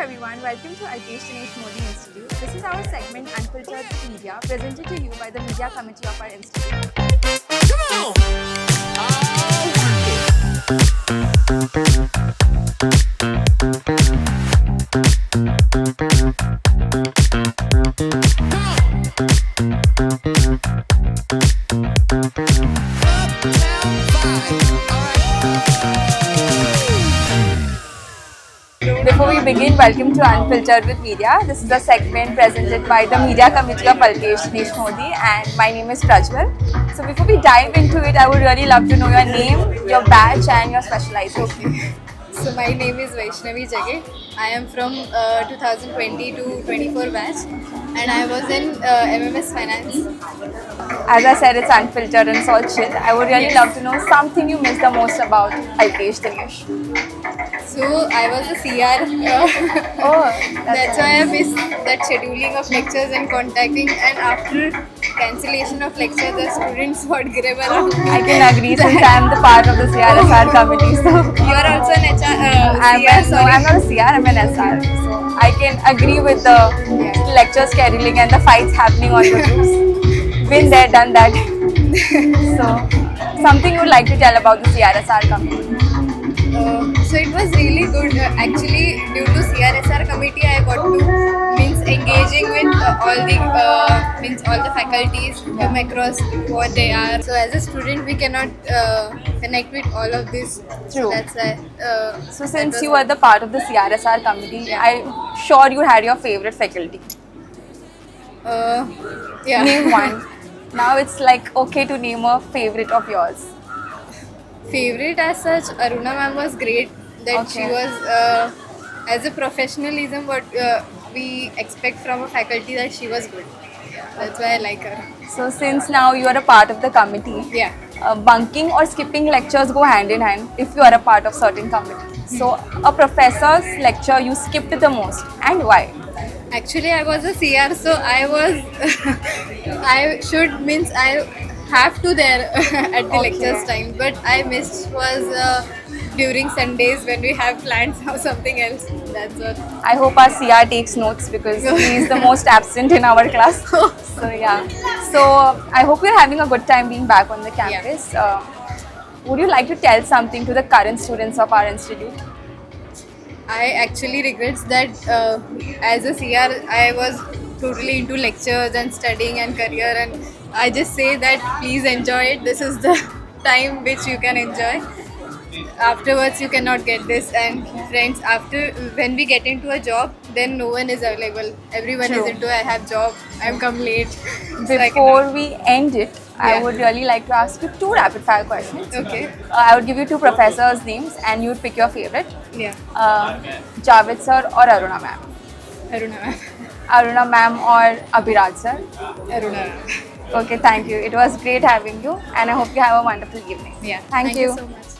everyone, welcome to Alkesh Dinesh Modi Institute. This is our segment Unfiltered with Media, presented to you by the Media Committee of our institute. Come on! Before we begin, welcome to Unfiltered with Media. This is a segment presented by the Media Committee of Alkesh Dinesh Modi, and my name is Prajwal. So before we dive into it, I would really love to know your name, your batch, and your specialization. So my name is Vaishnavi Jage. I am from 2020 to 24 batch, and I was in MMS Finance. As I said, it's unfiltered and it's all chill. I would really love to know something you miss the most about Alkesh Dinesh. So I was a CR. Oh, That's why I missed that scheduling of lectures and contacting. And after cancellation of lecture, the students would grab around. I can agree since I am the part of the CRSR committee. So You are also an HR. I'm not a CR, I'm an SR. So I can agree with the lecture scheduling and the fights happening on the groups. Been there, done that. So something you would like to tell about the CRSR committee? So it was really good. Actually, due to CRSR committee, I got to engaging with all the faculties, come across what they are. So as a student, we cannot connect with all of this. True. So that's why. So since you were the part of the CRSR committee, I'm sure you had your favorite faculty. Yeah. Name one. Now it's like okay to name a favorite of yours. Favorite as such, Aruna ma'am was great. That she Okay. was as a professionalism what we expect from a faculty, that she was good. That's why I like her. So since now you are a part of the committee, Yeah. bunking or skipping lectures go hand in hand if you are a part of certain committee. So a professor's lecture you skipped the most and why? Actually, I was a CR, so I was. I should I have to there at the Okay. lectures time, but I missed was during Sundays when we have plans or something else. That's what. I hope our CR takes notes because he is the most absent in our class. So yeah. So I hope you're having a good time being back on the campus. Would you like to tell something to the current students of our institute? I actually regrets that as a CR, I was totally into lectures and studying and career, and I just say that please enjoy it. This is the time which you can enjoy. Afterwards, you cannot get this. And friends, after when we get into a job, then no one is available. Everyone True. is into I have job. I'm come late. So I Before cannot. we end it, I Yeah. would really like to ask you two rapid fire questions. Okay. I would give you two professors' names and you would pick your favorite. Yeah. Javed sir or Aruna ma'am? Aruna ma'am. Aruna ma'am or Abhiraj sir? Aruna ma'am. Okay, thank you. It was great having you and I hope you have a wonderful evening. Yeah. Thank you. So much.